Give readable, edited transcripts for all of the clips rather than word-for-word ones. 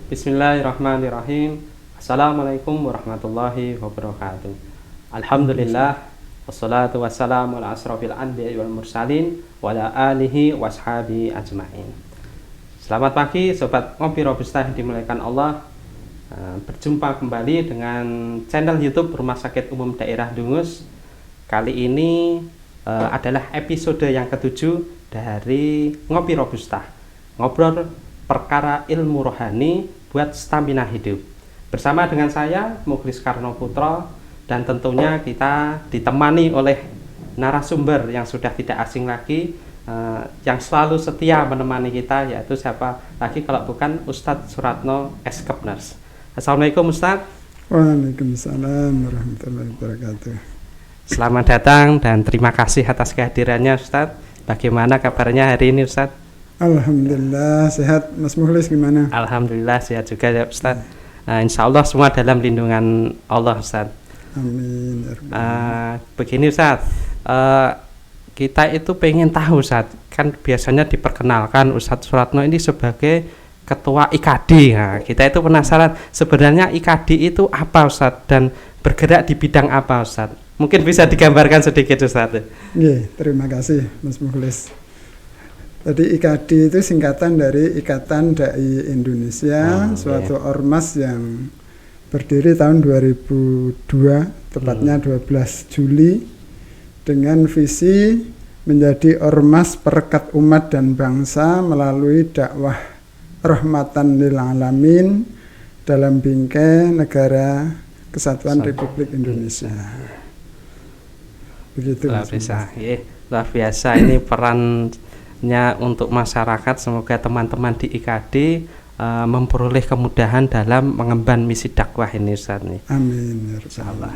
Bismillahirrahmanirrahim. Assalamualaikum warahmatullahi wabarakatuh. Alhamdulillah, wassalatu wassalamu ala asrofil anbiya'i wal mursalin wa ala alihi washabi ajma'in. Selamat pagi Sobat Ngopi Robusta yang dimuliakan Allah. Berjumpa kembali dengan channel YouTube Rumah Sakit Umum Daerah Dungus. Kali ini adalah episode yang ke-7 dari Ngopi Robusta, ngobrol perkara ilmu rohani buat stamina hidup. Bersama dengan saya Mukhlis Karno Putro, dan tentunya kita ditemani oleh narasumber yang sudah tidak asing lagi, yang selalu setia menemani kita, yaitu siapa lagi kalau bukan Ustadz Suratno S. Kepners. Assalamualaikum Ustadz. Waalaikumsalam warahmatullahi wabarakatuh. Selamat datang dan terima kasih atas kehadirannya Ustadz. Bagaimana kabarnya hari ini Ustadz? Alhamdulillah sehat. Mas Mukhlis gimana? Alhamdulillah sehat juga ya Ustadz. Insya Allah semua dalam lindungan Allah Ustadz. Amin. Begini Ustadz, kita itu pengen tahu Ustadz, kan biasanya diperkenalkan Ustadz Suratno ini sebagai Ketua IKD. Nah, kita itu penasaran sebenarnya IKD itu apa Ustadz dan bergerak di bidang apa Ustadz? Mungkin bisa digambarkan sedikit Ustadz. Iya, terima kasih Mas Mukhlis. Jadi IKD itu singkatan dari Ikatan Dai Indonesia, suatu ormas yang berdiri tahun 2002, tepatnya 12 Juli, dengan visi menjadi ormas perekat umat dan bangsa melalui dakwah rahmatan lil alamin dalam bingkai negara Kesatuan Republik Indonesia. Begitu. Luar biasa. Luar biasa ini perannya untuk masyarakat. Semoga teman-teman di IKD memperoleh kemudahan dalam mengemban misi dakwah ini Ustaz nih. Amin. Insyaallah.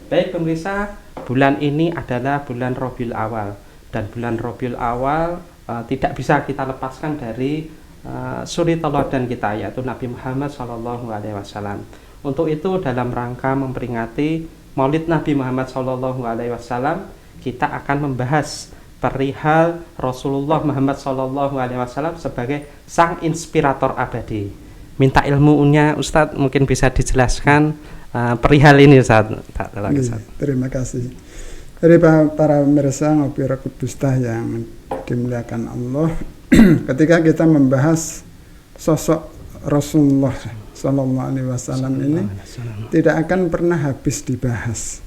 Baik pemirsa, bulan ini adalah bulan Rabiul Awal, dan bulan Rabiul Awal tidak bisa kita lepaskan dari suri teladan kita, yaitu Nabi Muhammad SAW. Untuk itu dalam rangka memperingati Maulid Nabi Muhammad SAW, kita akan membahas perihal Rasulullah Muhammad SAW sebagai sang inspirator abadi. Minta ilmunya Ustadz, mungkin bisa dijelaskan perihal ini Ustadz. Terima kasih. Dari para pemirsa Ngopi Robusta yang dimuliakan Allah, ketika kita membahas sosok Rasulullah SAW ini tidak akan pernah habis dibahas.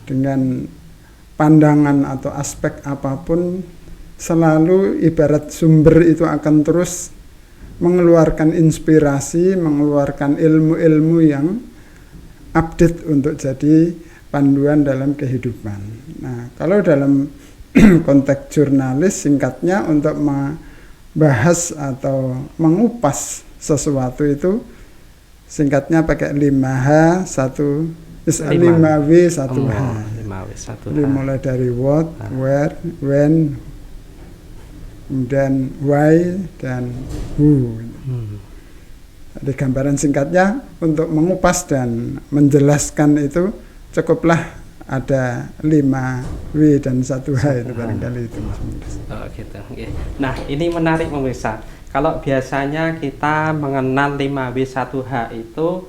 Dengan pandangan atau aspek apapun, selalu ibarat sumber itu akan terus mengeluarkan inspirasi, mengeluarkan ilmu-ilmu yang update untuk jadi panduan dalam kehidupan. Nah, kalau dalam konteks jurnalis, singkatnya untuk membahas atau mengupas sesuatu itu singkatnya pakai 5H 5W 1H. Mulai dari what, where, when, dan why dan who. Jadi gambaran singkatnya untuk mengupas dan menjelaskan itu cukuplah ada 5W dan 1H itu barangkali itu. Oh gitu. Nah ini menarik pemirsa. Kalau biasanya kita mengenal 5W 1H itu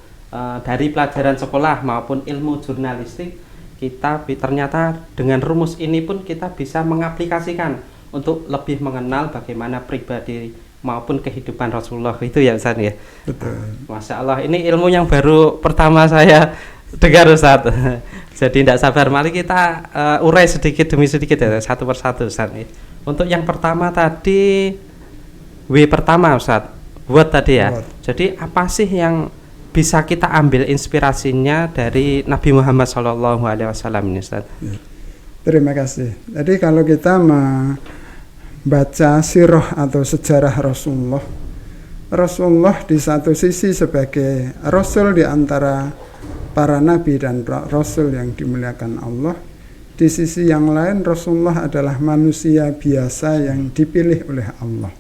dari pelajaran sekolah maupun ilmu jurnalistik, kita ternyata dengan rumus ini pun kita bisa mengaplikasikan untuk lebih mengenal bagaimana pribadi maupun kehidupan Rasulullah itu ya Ustaz ya. Betul. Masya Allah, ini ilmu yang baru pertama saya dengar Ustaz. Jadi tidak sabar, mari kita urai sedikit demi sedikit ya, satu persatu Ustaz. Untuk yang pertama tadi, W pertama Ustaz, what tadi ya. Jadi apa sih yang bisa kita ambil inspirasinya dari Nabi Muhammad SAW ini Ustaz? Terima kasih. Jadi kalau kita membaca sirah atau sejarah Rasulullah di satu sisi sebagai Rasul di antara para nabi dan rasul yang dimuliakan Allah, di sisi yang lain Rasulullah adalah manusia biasa yang dipilih oleh Allah.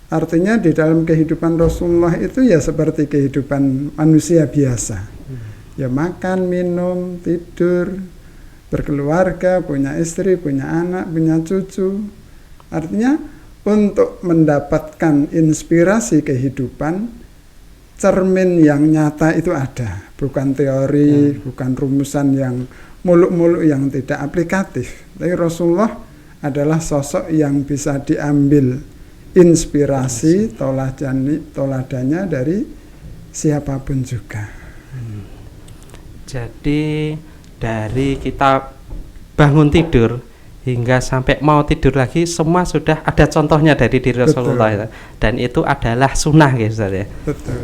Artinya di dalam kehidupan Rasulullah itu ya seperti kehidupan manusia biasa. Ya makan, minum, tidur, berkeluarga, punya istri, punya anak, punya cucu. Artinya untuk mendapatkan inspirasi kehidupan cermin yang nyata itu ada, bukan teori, bukan rumusan yang muluk-muluk yang tidak aplikatif. Tapi Rasulullah adalah sosok yang bisa diambil inspirasi, toladannya dari siapapun juga. Jadi dari kita bangun tidur hingga sampai mau tidur lagi, semua sudah ada contohnya dari diri Rasulullah. Betul. Dan itu adalah sunnah ya Ustaz ya. Betul.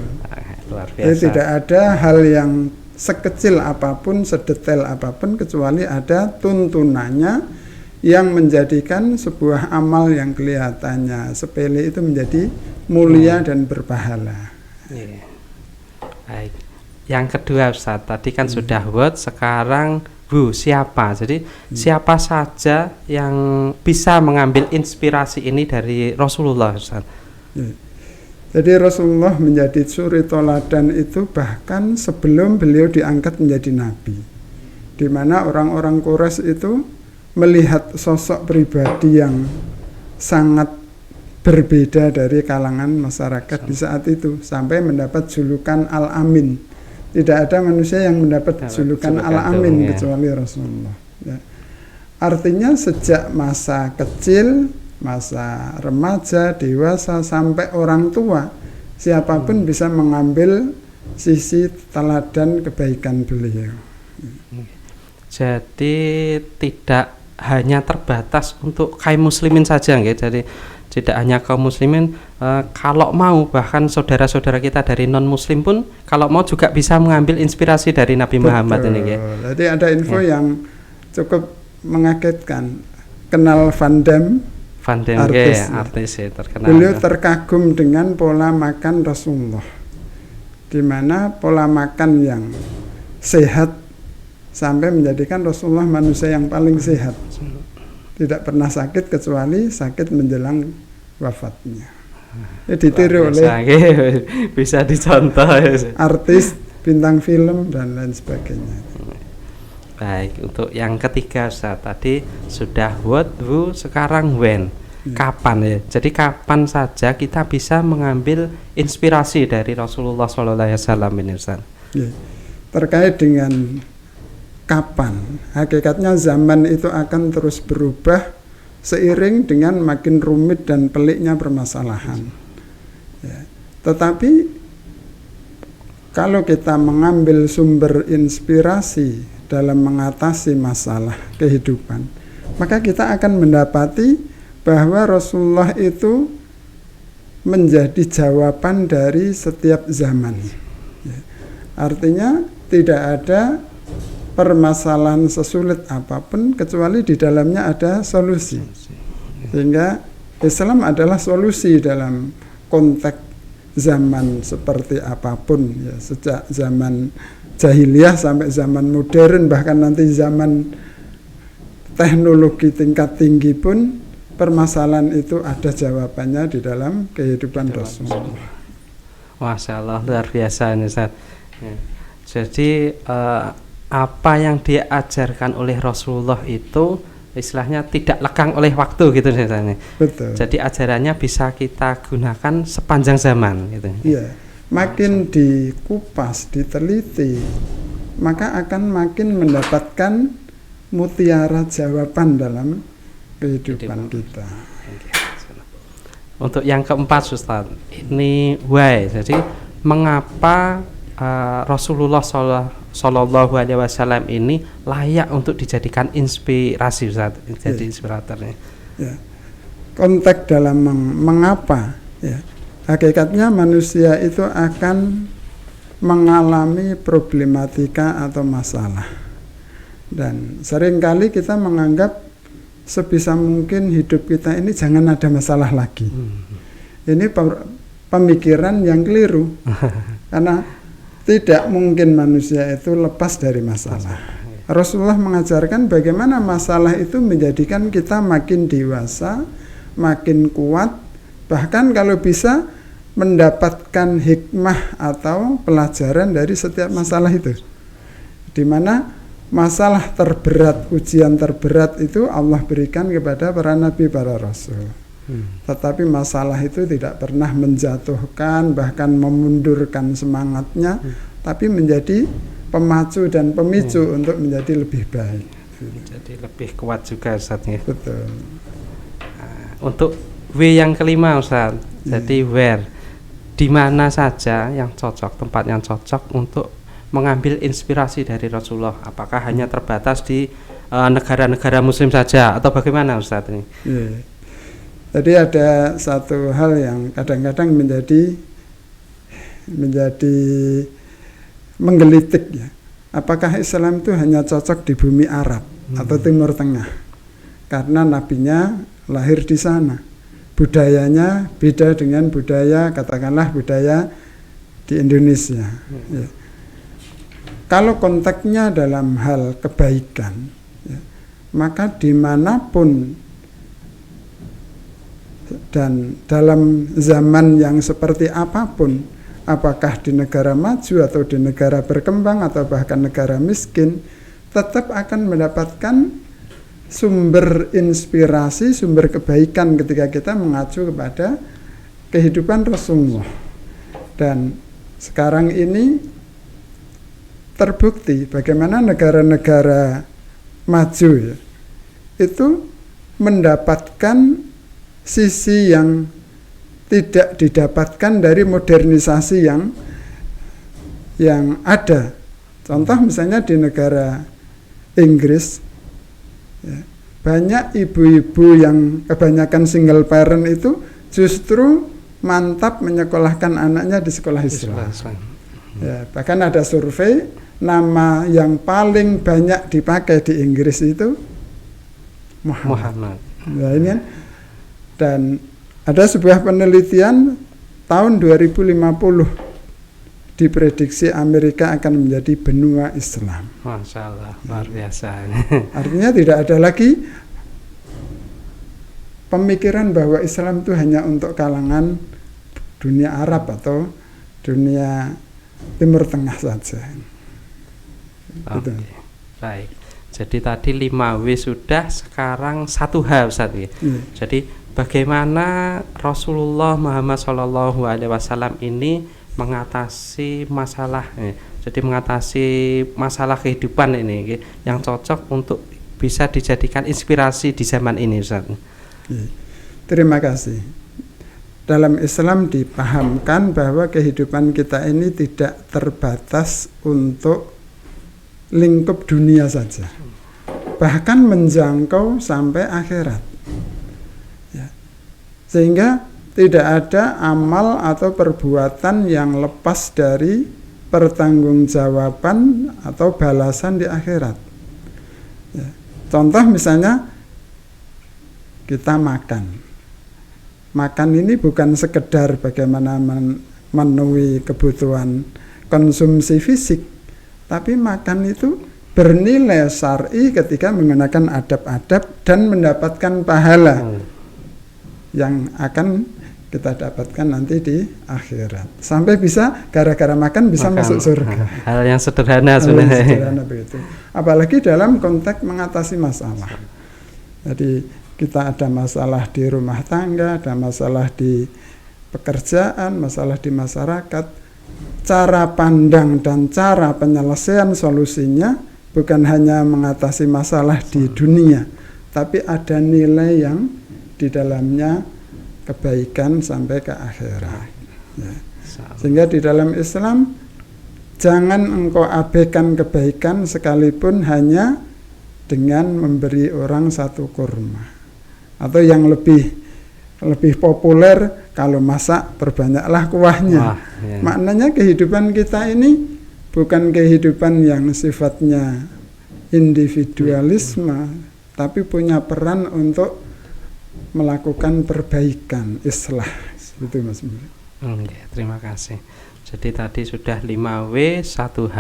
Luar biasa. Jadi tidak ada hal yang sekecil apapun, sedetail apapun, kecuali ada tuntunannya yang menjadikan sebuah amal yang kelihatannya sepele itu menjadi mulia dan berpahala. Yeah. Baik. Yang kedua Ustaz, tadi kan sudah what, sekarang siapa? Jadi siapa saja yang bisa mengambil inspirasi ini dari Rasulullah Ustaz? Yeah. Jadi Rasulullah menjadi suri toladan itu bahkan sebelum beliau diangkat menjadi nabi, di mana orang-orang Quraisy itu melihat sosok pribadi yang sangat berbeda dari kalangan masyarakat di saat itu, sampai mendapat julukan Al-Amin. Tidak ada manusia yang mendapat julukan Al-Amin kecuali Rasulullah. Ya. Artinya sejak masa kecil, masa remaja, dewasa, sampai orang tua, siapapun bisa mengambil sisi teladan kebaikan beliau. Jadi tidak hanya terbatas untuk kaum muslimin saja, nggih. Jadi tidak hanya kaum muslimin, kalau mau bahkan saudara-saudara kita dari non muslim pun kalau mau juga bisa mengambil inspirasi dari Nabi Muhammad ini, nggih. Jadi ada info yang cukup mengagetkan. Kenal Van Damme, artis ya, terkenal. Beliau terkagum dengan pola makan Rasulullah, di mana pola makan yang sehat sampai menjadikan Rasulullah manusia yang paling sehat. Tidak pernah sakit kecuali sakit menjelang wafatnya. Ditiru oleh bisa dicontoh artis, bintang film dan lain sebagainya. Baik, untuk yang ketiga Ustaz, tadi sudah what, who, sekarang when. Kapan ya? Jadi kapan saja kita bisa mengambil inspirasi dari Rasulullah SAW ini Ustaz? Ya. Terkait dengan kapan, hakikatnya zaman itu akan terus berubah seiring dengan makin rumit dan peliknya permasalahan. Ya. Tetapi kalau kita mengambil sumber inspirasi dalam mengatasi masalah kehidupan, maka kita akan mendapati bahwa Rasulullah itu menjadi jawaban dari setiap zaman. Ya. Artinya tidak ada permasalahan sesulit apapun kecuali di dalamnya ada solusi. Sehingga Islam adalah solusi dalam konteks zaman seperti apapun, ya, sejak zaman jahiliyah sampai zaman modern, bahkan nanti zaman teknologi tingkat tinggi pun permasalahan itu ada jawabannya di dalam kehidupan Rasulullah. Masya Allah, luar biasa ini Ustaz. Ya. Jadi apa yang diajarkan oleh Rasulullah itu istilahnya tidak lekang oleh waktu gitu misalnya. Betul. Jadi ajarannya bisa kita gunakan sepanjang zaman gitu. Iya. Makin dikupas, diteliti, maka akan makin mendapatkan mutiara jawaban dalam kehidupan kita. Untuk yang keempat Ustaz, ini why. Jadi mengapa Rasulullah Sallallahu Alaihi Wasallam ini layak untuk dijadikan inspirasi Ustaz, jadi inspiratornya. Ya. Konteks dalam mengapa, ya. Hakikatnya manusia itu akan mengalami problematika atau masalah, dan seringkali kita menganggap sebisa mungkin hidup kita ini jangan ada masalah lagi. Ini pemikiran yang keliru, karena tidak mungkin manusia itu lepas dari masalah. Rasulullah mengajarkan bagaimana masalah itu menjadikan kita makin dewasa, makin kuat, bahkan kalau bisa mendapatkan hikmah atau pelajaran dari setiap masalah itu. Di mana masalah terberat, ujian terberat itu Allah berikan kepada para nabi, para rasul. Tetapi masalah itu tidak pernah menjatuhkan, bahkan memundurkan semangatnya, tapi menjadi pemacu dan pemicu untuk menjadi lebih baik. Jadi lebih kuat juga Ustaz ya. Betul. Untuk W yang kelima Ustaz, jadi where, di mana saja yang cocok, tempat yang cocok untuk mengambil inspirasi dari Rasulullah. Apakah hanya terbatas di negara-negara Muslim saja atau bagaimana Ustaz ini? Jadi ada satu hal yang kadang-kadang menjadi menggelitik ya. Apakah Islam itu hanya cocok di bumi Arab atau Timur Tengah? Karena nabinya lahir di sana. Budayanya beda dengan budaya, katakanlah budaya di Indonesia. Ya. Kalau konteksnya dalam hal kebaikan, ya, maka dimanapun dan dalam zaman yang seperti apapun, apakah di negara maju atau di negara berkembang atau bahkan negara miskin, tetap akan mendapatkan sumber inspirasi, sumber kebaikan ketika kita mengacu kepada kehidupan Rasulullah. Dan sekarang ini terbukti bagaimana negara-negara maju ya, itu mendapatkan sisi yang tidak didapatkan dari modernisasi yang ada. Contoh misalnya di negara Inggris, ya, banyak ibu-ibu yang kebanyakan single parent itu justru mantap menyekolahkan anaknya di sekolah Islam. Ya, bahkan ada survei, nama yang paling banyak dipakai di Inggris itu Muhammad. Nah, ini kan. Dan ada sebuah penelitian tahun 2050 diprediksi Amerika akan menjadi benua Islam. Masya Allah, luar biasa. Artinya tidak ada lagi pemikiran bahwa Islam itu hanya untuk kalangan dunia Arab atau dunia Timur Tengah saja. Oke, baik. Jadi tadi 5W sudah, sekarang 1H Ustaz ya. Jadi bagaimana Rasulullah Muhammad SAW ini mengatasi masalah, jadi mengatasi masalah kehidupan ini yang cocok untuk bisa dijadikan inspirasi di zaman ini Ustaz. Terima kasih. Dalam Islam dipahamkan bahwa kehidupan kita ini tidak terbatas untuk lingkup dunia saja, bahkan menjangkau sampai akhirat. Sehingga tidak ada amal atau perbuatan yang lepas dari pertanggungjawaban atau balasan di akhirat. Ya. Contoh misalnya kita makan. Makan ini bukan sekedar bagaimana memenuhi kebutuhan konsumsi fisik, tapi makan itu bernilai syar'i ketika menggunakan adab-adab dan mendapatkan pahala yang akan kita dapatkan nanti di akhirat. Sampai bisa gara-gara makan bisa masuk surga. Hal yang sederhana sebenarnya. Sederhana begitu. Apalagi dalam konteks mengatasi masalah. Jadi kita ada masalah di rumah tangga, ada masalah di pekerjaan, masalah di masyarakat. Cara pandang dan cara penyelesaian solusinya bukan hanya mengatasi masalah di dunia, tapi ada nilai yang di dalamnya kebaikan sampai ke akhirat. Ya. Sehingga di dalam Islam jangan engkau abaikan kebaikan sekalipun hanya dengan memberi orang satu kurma, atau yang lebih populer kalau masak perbanyaklah kuahnya. Maknanya kehidupan kita ini bukan kehidupan yang sifatnya individualisme, tapi punya peran untuk melakukan perbaikan, islah. Itu Mas Muri. Terima kasih. Jadi tadi sudah 5W, 1H.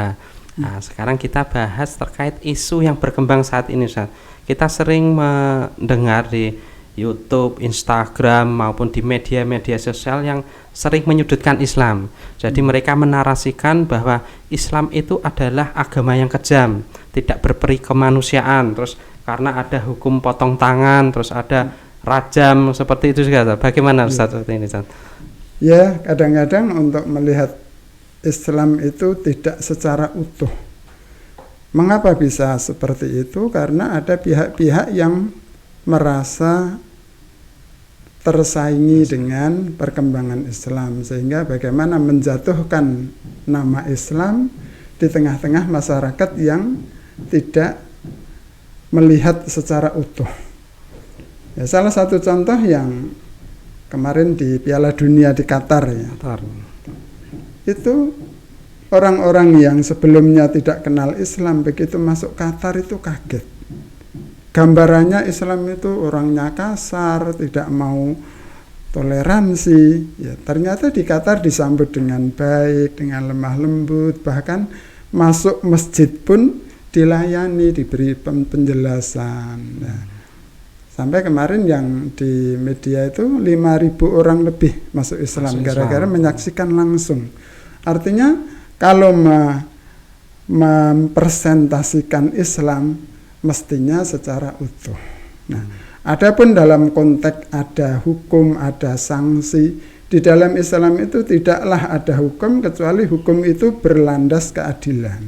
Nah, sekarang kita bahas terkait isu yang berkembang saat ini, Ustaz. Kita sering mendengar di YouTube, Instagram maupun di media-media sosial yang sering menyudutkan Islam. Jadi mereka menarasikan bahwa Islam itu adalah agama yang kejam, tidak berperi kemanusiaan, terus karena ada hukum potong tangan, terus ada rajam seperti itu juga. Bagaimana Ustaz seperti ini, Ustaz? Ya, kadang-kadang untuk melihat Islam itu tidak secara utuh. Mengapa bisa seperti itu? Karena ada pihak-pihak yang merasa tersaingi dengan perkembangan Islam, sehingga bagaimana menjatuhkan nama Islam di tengah-tengah masyarakat yang tidak melihat secara utuh. Ya, salah satu contoh yang kemarin di Piala Dunia di Qatar ya. Itu orang-orang yang sebelumnya tidak kenal Islam begitu masuk Qatar itu kaget. Gambarannya Islam itu orangnya kasar, tidak mau toleransi. Ya, ternyata di Qatar disambut dengan baik, dengan lemah lembut, bahkan masuk masjid pun dilayani, diberi penjelasan. Nah, sampai kemarin yang di media itu 5.000 orang lebih masuk Islam gara-gara menyaksikan langsung. Artinya kalau mempresentasikan Islam mestinya secara utuh. Nah, adapun dalam konteks ada hukum, ada sanksi, di dalam Islam itu tidaklah ada hukum kecuali hukum itu berlandas keadilan.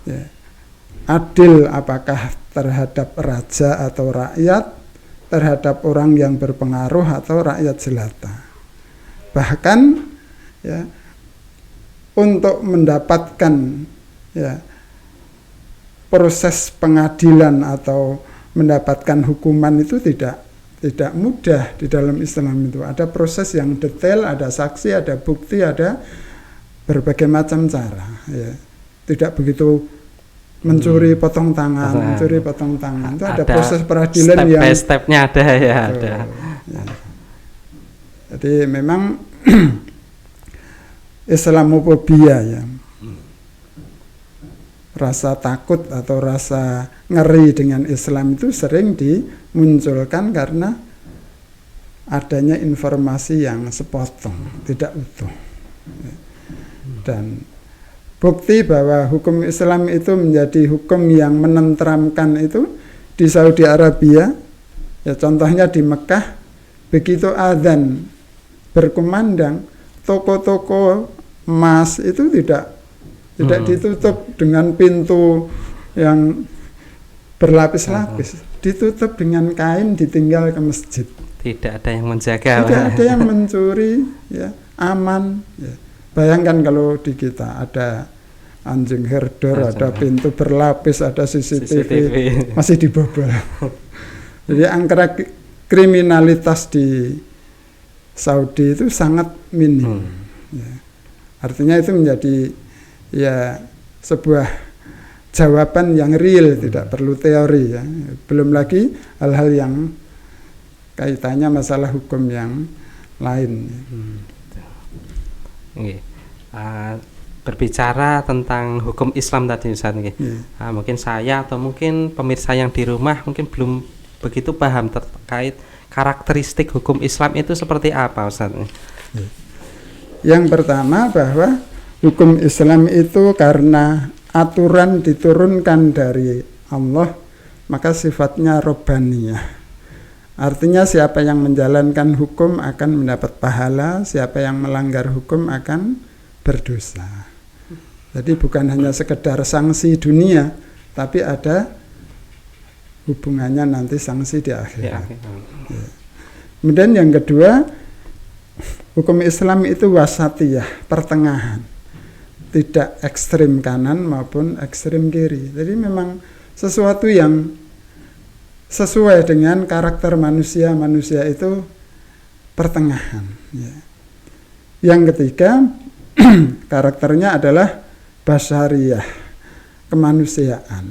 Ya. Adil apakah terhadap raja atau rakyat, terhadap orang yang berpengaruh atau rakyat jelata. Bahkan ya, untuk mendapatkan ya, proses pengadilan atau mendapatkan hukuman itu tidak mudah di dalam Islam itu. Ada proses yang detail, ada saksi, ada bukti, ada berbagai macam cara. Ya. Tidak begitu mencuri potong tangan, mencuri potong tangan. Itu ada proses peradilan step yang by stepnya ada ya. Ada. Ya. Jadi memang Islamofobia ya, rasa takut atau rasa ngeri dengan Islam itu sering dimunculkan karena adanya informasi yang sepotong, tidak utuh. Dan bukti bahwa hukum Islam itu menjadi hukum yang menenteramkan itu di Saudi Arabia, ya contohnya di Mekah, begitu adzan berkumandang, toko-toko emas itu tidak ditutup dengan pintu yang berlapis-lapis, ditutup dengan kain, ditinggal ke masjid. Tidak ada yang menjaga. Tidak ada yang mencuri, ya, aman. Ya. Bayangkan kalau di kita ada anjing herder, ada pintu berlapis, ada CCTV. Masih dibobol. Jadi angka kriminalitas di Saudi itu sangat minim. Ya. Artinya itu menjadi ya sebuah jawaban yang real, tidak perlu teori ya. Belum lagi hal-hal yang kaitannya masalah hukum yang lain. Berbicara tentang hukum Islam tadi Ustaz, mungkin saya atau mungkin pemirsa yang di rumah mungkin belum begitu paham terkait karakteristik hukum Islam itu seperti apa Ustaz? Yang pertama bahwa hukum Islam itu karena aturan diturunkan dari Allah, maka sifatnya robbaniyah. Artinya siapa yang menjalankan hukum akan mendapat pahala, siapa yang melanggar hukum akan berdosa. Jadi bukan hanya sekedar sanksi dunia, tapi ada hubungannya nanti sanksi di akhirat. Ya. Kemudian yang kedua, hukum Islam itu wasatiyah, pertengahan. Tidak ekstrim kanan maupun ekstrim kiri. Jadi memang sesuatu yang sesuai dengan karakter manusia. Manusia itu pertengahan. Ya. Yang ketiga, karakternya adalah basyariyah, kemanusiaan.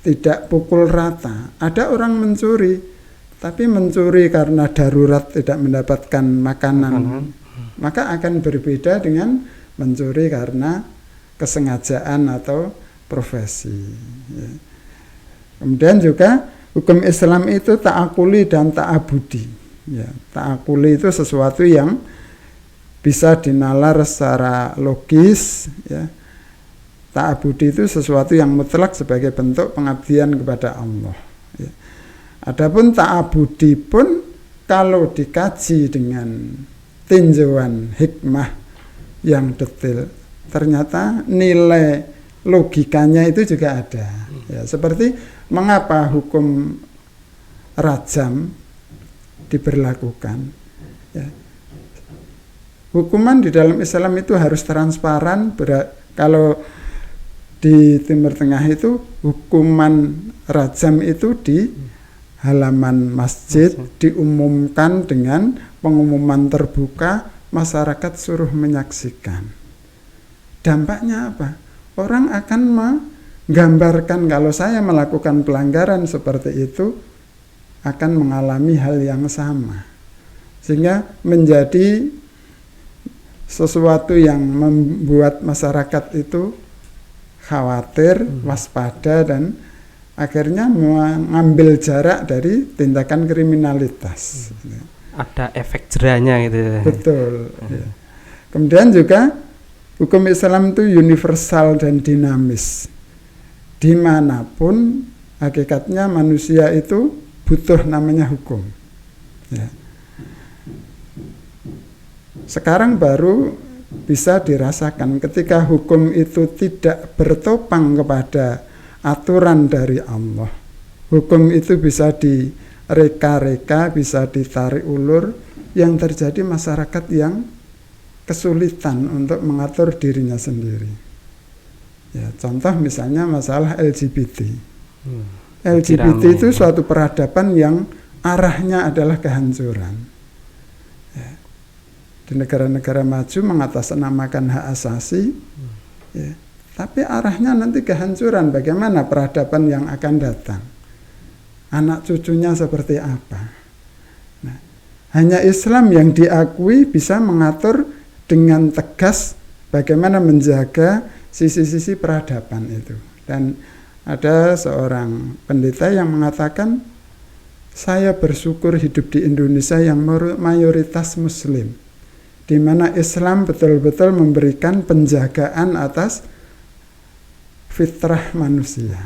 Tidak pukul rata. Ada orang mencuri, tapi mencuri karena darurat tidak mendapatkan makanan. Maka akan berbeda dengan mencuri karena kesengajaan atau profesi. Ya. Kemudian juga hukum Islam itu ta'akuli dan ta'abudi. Ya, ta'akuli itu sesuatu yang bisa dinalar secara logis. Ya. Ta'abudi itu sesuatu yang mutlak sebagai bentuk pengabdian kepada Allah. Ya. Adapun ta'abudi pun kalau dikaji dengan tinjauan hikmah yang detail, ternyata nilai logikanya itu juga ada. Ya, seperti mengapa hukum rajam diberlakukan. Ya. Hukuman di dalam Islam itu harus transparan. Kalau di Timur Tengah itu hukuman rajam itu di halaman masjid diumumkan dengan pengumuman terbuka, masyarakat suruh menyaksikan. Dampaknya apa? Orang akan menggambarkan kalau saya melakukan pelanggaran seperti itu akan mengalami hal yang sama. Sehingga menjadi sesuatu yang membuat masyarakat itu khawatir, waspada, dan akhirnya mengambil jarak dari tindakan kriminalitas. Ada efek jerahnya gitu. Betul. Ya. Kemudian juga hukum Islam itu universal dan dinamis. Dimanapun hakikatnya manusia itu butuh namanya hukum. Ya. Sekarang baru bisa dirasakan ketika hukum itu tidak bertopang kepada aturan dari Allah. Hukum itu bisa direka-reka, bisa ditarik ulur, yang terjadi masyarakat yang kesulitan untuk mengatur dirinya sendiri. Ya, contoh misalnya masalah LGBT. LGBT itu suatu peradaban yang arahnya adalah kehancuran. Di negara-negara maju mengatasnamakan hak asasi, ya, tapi arahnya nanti kehancuran. Bagaimana peradaban yang akan datang? Anak cucunya seperti apa? Nah, hanya Islam yang diakui bisa mengatur dengan tegas bagaimana menjaga sisi-sisi peradaban itu. Dan ada seorang pendeta yang mengatakan, saya bersyukur hidup di Indonesia yang mayoritas Muslim, di mana Islam betul-betul memberikan penjagaan atas fitrah manusia.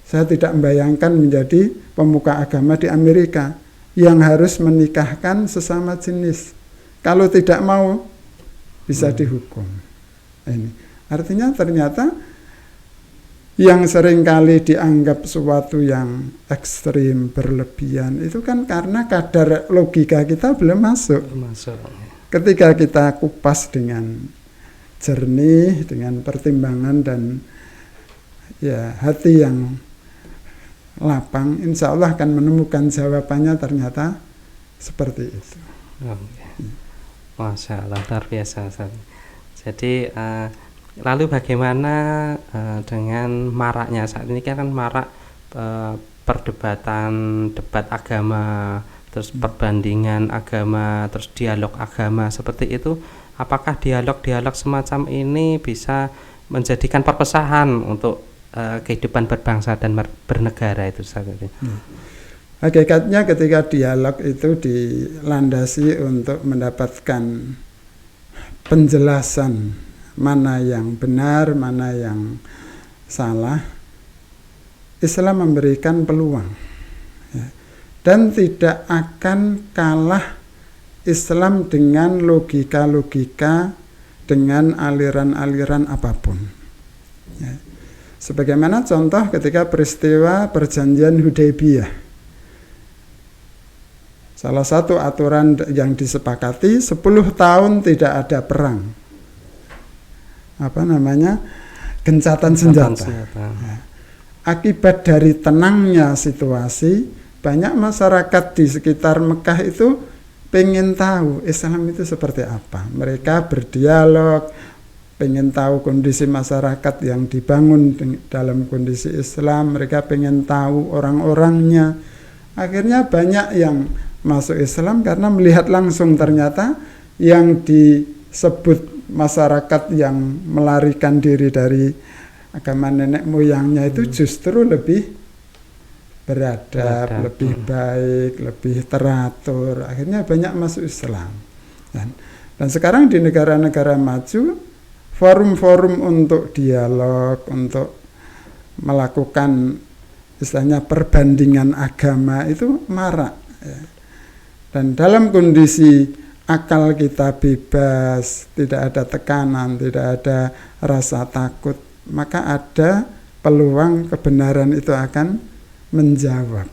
Saya tidak membayangkan menjadi pemuka agama di Amerika yang harus menikahkan sesama jenis. Kalau tidak mau, bisa dihukum. Ini artinya ternyata yang seringkali dianggap sesuatu yang ekstrim, berlebihan, itu kan karena kadar logika kita belum masuk. Ketika kita kupas dengan jernih, dengan pertimbangan dan ya hati yang lapang, insya Allah akan menemukan jawabannya ternyata seperti itu. Masya Allah, luar biasa. Jadi lalu bagaimana dengan maraknya saat ini kan marak perdebatan, debat agama, terus perbandingan agama, terus dialog agama seperti itu. Apakah dialog-dialog semacam ini bisa menjadikan perpecahan untuk kehidupan berbangsa dan bernegara itu saja? Hakikatnya ketika dialog itu dilandasi untuk mendapatkan penjelasan mana yang benar, mana yang salah, Islam memberikan peluang, ya. Dan tidak akan kalah Islam dengan logika-logika, dengan aliran-aliran apapun, ya. Sebagaimana contoh ketika peristiwa perjanjian Hudaybiyah, salah satu aturan yang disepakati 10 tahun tidak ada perang, gencatan senjata. Ya. Akibat dari tenangnya situasi, banyak masyarakat di sekitar Mekah itu pengen tahu Islam itu seperti apa. Mereka berdialog, pengen tahu kondisi masyarakat yang dibangun dalam kondisi Islam. Mereka pengen tahu orang-orangnya. Akhirnya banyak yang masuk Islam karena melihat langsung ternyata yang disebut masyarakat yang melarikan diri dari agama nenek moyangnya itu justru lebih beradab, lebih baik, lebih teratur. Akhirnya banyak masuk Islam. Dan sekarang di negara-negara maju, forum-forum untuk dialog, untuk melakukan istilahnya perbandingan agama itu marak. Ya. Dan dalam kondisi akal kita bebas, tidak ada tekanan, tidak ada rasa takut, maka ada peluang kebenaran itu akan menjawab.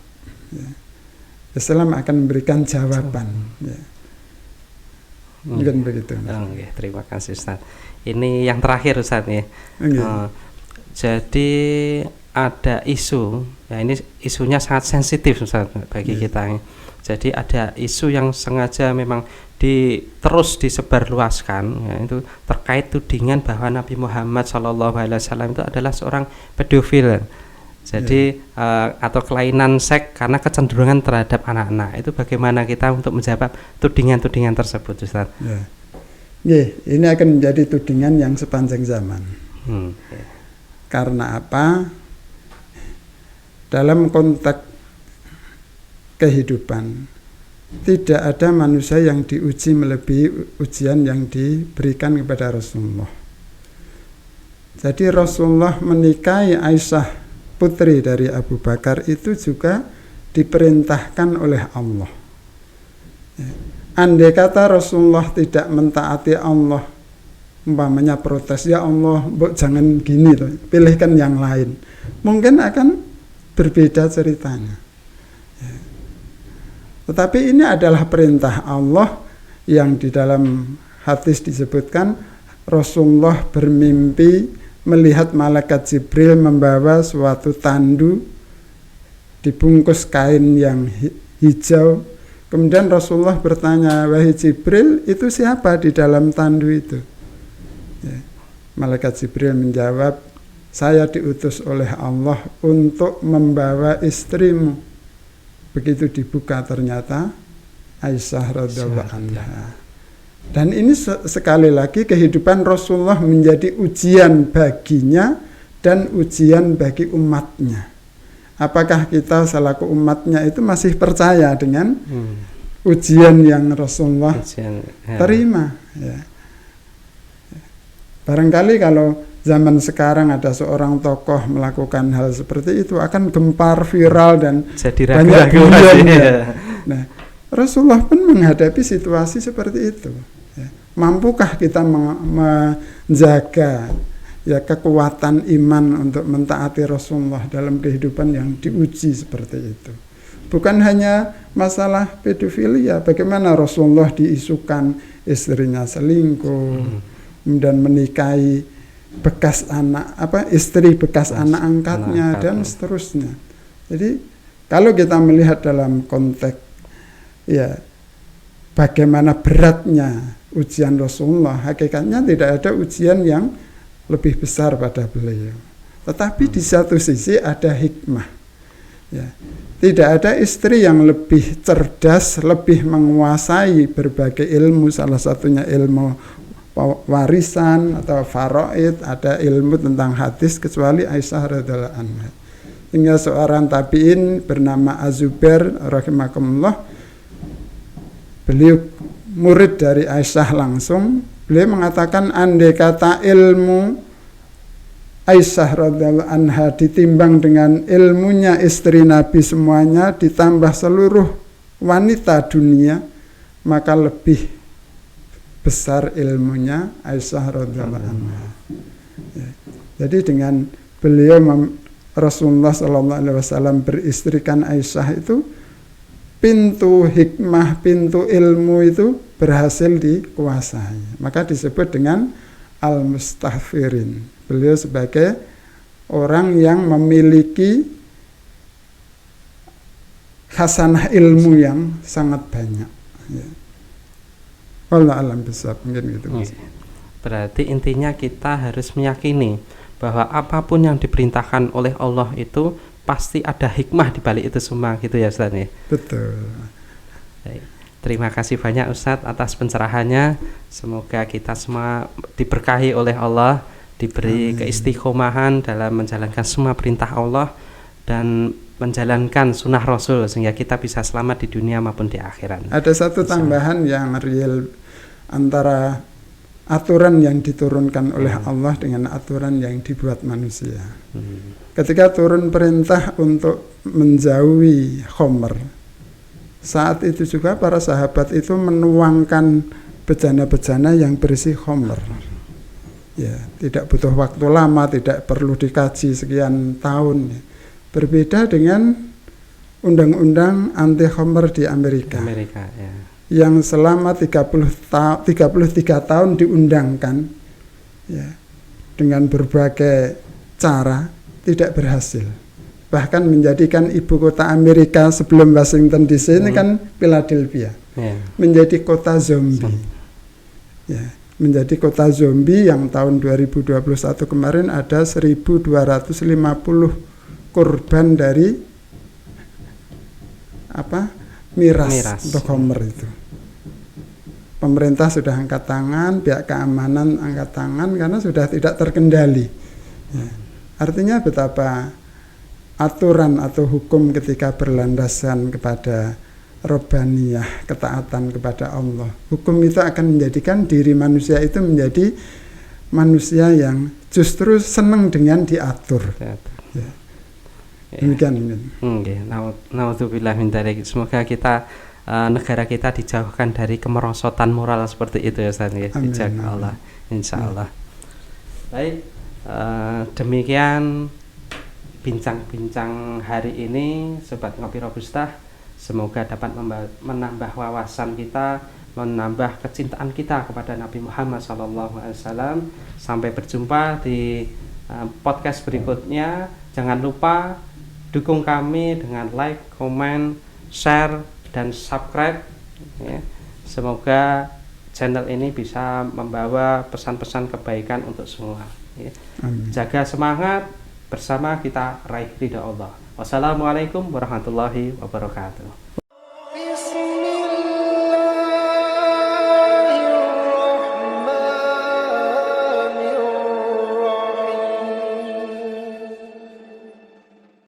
Ya. Islam akan memberikan jawaban. Ya. Mungkin begitu. Okay, terima kasih Ustaz. Ini yang terakhir Ustaz ya. Jadi ada isu, ya ini isunya sangat sensitif Ustaz bagi kita. Jadi ada isu yang sengaja memang terus disebarluaskan, ya, itu terkait tudingan bahwa Nabi Muhammad SAW itu adalah seorang pedofil. Jadi atau kelainan seks karena kecenderungan terhadap anak-anak. Itu bagaimana kita untuk menjawab tudingan-tudingan tersebut Ustaz? Ini akan menjadi tudingan yang sepanjang zaman. Karena apa? Dalam konteks kehidupan tidak ada manusia yang diuji melebihi ujian yang diberikan kepada Rasulullah. Jadi Rasulullah menikahi Aisyah putri dari Abu Bakar itu juga diperintahkan oleh Allah. Andai kata Rasulullah tidak mentaati Allah, umpamanya protes, ya Allah, jangan gini loh, pilihkan yang lain, mungkin akan berbeda ceritanya. Tetapi ini adalah perintah Allah yang di dalam hadis disebutkan Rasulullah bermimpi melihat malaikat Jibril membawa suatu tandu dibungkus kain yang hijau. Kemudian Rasulullah bertanya, wahai Jibril, itu siapa di dalam tandu itu? Malaikat Jibril menjawab, saya diutus oleh Allah untuk membawa istrimu. Begitu dibuka ternyata Aisyah radhiyallahu anha. Dan ini sekali lagi kehidupan Rasulullah menjadi ujian baginya dan ujian bagi umatnya. Apakah kita selaku umatnya itu masih percaya dengan ujian yang Rasulullah terima? Ya. Barangkali kalau zaman sekarang ada seorang tokoh melakukan hal seperti itu akan gempar, viral, dan jadi banyak ragu-ragu. Nah, Rasulullah pun menghadapi situasi seperti itu. Ya. Mampukah kita menjaga kekuatan iman untuk mentaati Rasulullah dalam kehidupan yang diuji seperti itu? Bukan hanya masalah pedofilia, bagaimana Rasulullah diisukan istrinya selingkuh, dan menikahi bekas anak istri bekas anak angkatnya dan seterusnya. Jadi kalau kita melihat dalam konteks bagaimana beratnya ujian Rasulullah, hakikatnya tidak ada ujian yang lebih besar pada beliau. Tetapi di satu sisi ada hikmah. Ya. Tidak ada istri yang lebih cerdas, lebih menguasai berbagai ilmu, salah satunya ilmu warisan atau faraid, ada ilmu tentang hadis, kecuali Aisyah radhiyallahu anha. Hingga seorang tabi'in bernama Az-Zubair rahimakumullah, beliau murid dari Aisyah langsung, beliau mengatakan andai kata ilmu Aisyah radhiyallahu anha ditimbang dengan ilmunya istri Nabi semuanya ditambah seluruh wanita dunia, maka lebih besar ilmunya Aisyah radhiyallahu anha. Jadi dengan beliau Rasulullah SAW beristrikan Aisyah itu, pintu hikmah, pintu ilmu itu berhasil dikuasai. Maka disebut dengan al-mustahfirin. Beliau sebagai orang yang memiliki khasanah ilmu yang sangat banyak. Ya. Allah alam bisawab, mungkin gitu. Berarti intinya kita harus meyakini bahwa apapun yang diperintahkan oleh Allah itu pasti ada hikmah di balik itu semua, gitu ya Ustaz ya. Betul. Baik. Terima kasih banyak Ustaz atas pencerahannya. Semoga kita semua diberkahi oleh Allah, diberi keistiqomahan dalam menjalankan semua perintah Allah dan menjalankan sunnah Rasul sehingga kita bisa selamat di dunia maupun di akhirat. Ada satu tambahan yang real antara aturan yang diturunkan oleh Allah dengan aturan yang dibuat manusia. Ketika turun perintah untuk menjauhi khamr, saat itu juga para sahabat itu menuangkan bejana-bejana yang berisi khamr. Ya, tidak butuh waktu lama, tidak perlu dikaji sekian tahun. Berbeda dengan undang-undang anti khamr di Amerika. Ya. Yang selama 33 tahun diundangkan, ya, dengan berbagai cara tidak berhasil. Bahkan menjadikan ibu kota Amerika sebelum Washington DC ini kan Philadelphia, menjadi kota zombie. Ya, menjadi kota zombie yang tahun 2021 kemarin ada 1.250 korban dari miras untuk khamr itu. Pemerintah sudah angkat tangan, pihak keamanan angkat tangan karena sudah tidak terkendali. Ya. Artinya betapa aturan atau hukum ketika berlandasan kepada robbaniyah, ketaatan kepada Allah. Hukum itu akan menjadikan diri manusia itu menjadi manusia yang justru senang dengan diatur. Ya. Demikian. Naudzubillah min dzalik. Semoga kita negara kita dijauhkan dari kemerosotan moral seperti itu ya Ustaz, dijaga Allah insyaallah. Baik, demikian bincang-bincang hari ini Sobat Ngopi Robusta. Semoga dapat menambah wawasan kita, menambah kecintaan kita kepada Nabi Muhammad SAW. Sampai berjumpa di podcast berikutnya. Jangan lupa dukung kami dengan like, komen, share, dan subscribe, ya. Semoga channel ini bisa membawa pesan-pesan kebaikan untuk semua, ya. Jaga semangat, bersama kita raih ridha Allah. Wassalamualaikum warahmatullahi wabarakatuh.